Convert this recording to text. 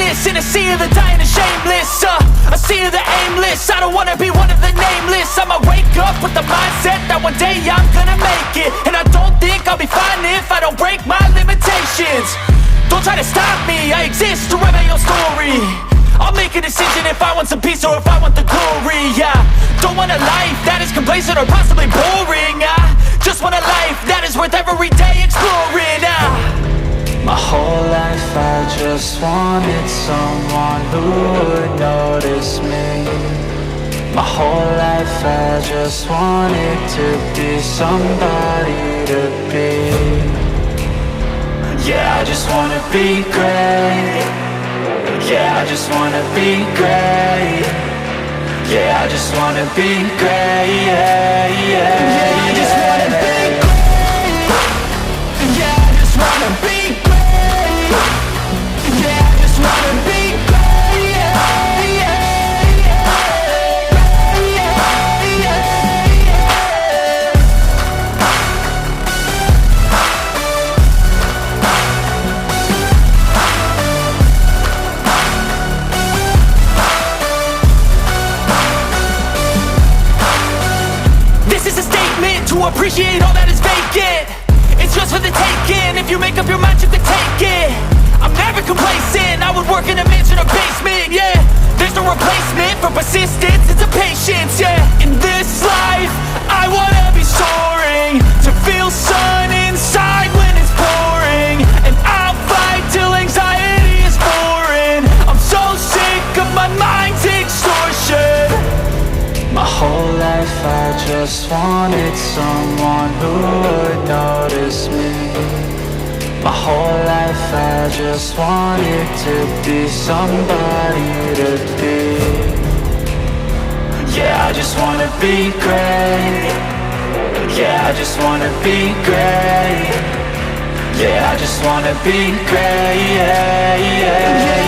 greatness in a sea of the dying and shameless, a sea of the aimless. I don't wanna be one of the nameless. I'ma wake up with the mindset that one day I'm gonna make it. And I don't think I'll be fine if I don't break my limitations. Don't try to stop me, I exist to write my own story. I'll make a decision if I want some peace or if I want the glory, yeah. Don't want a life that is complacent or possibly boring. I just want a life that is worth every day exploring. My whole life I just wanted someone who would notice me. My whole life I just wanted to be somebody to be. Yeah, I just wanna be great. Yeah, I just wanna be great. Yeah, I just wanna be great. Yeah, yeah, yeah, I just wanna be great. Yeah, I just wanna be great. Yeah, I just wanna be great. Yeah, yeah, yeah, yeah, yeah. This is a statement to appreciate all that is vacant. It's just for the taking. If you make up your mind, you can take it. I'm never complacent. I would work in a mansion or basement, yeah. There's no replacement for persistence, it's a patience, yeah. In this life, I wanna be soaring, to feel sun inside when it's pouring. And I'll fight till anxiety is foreign. I'm so sick of my mind's extortion. My whole life I just wanted someone who would notice me. My whole life I just wanted to be somebody to be. Yeah, I just wanna be great. Yeah, I just wanna be great. Yeah, I just wanna be great. Yeah, yeah, yeah.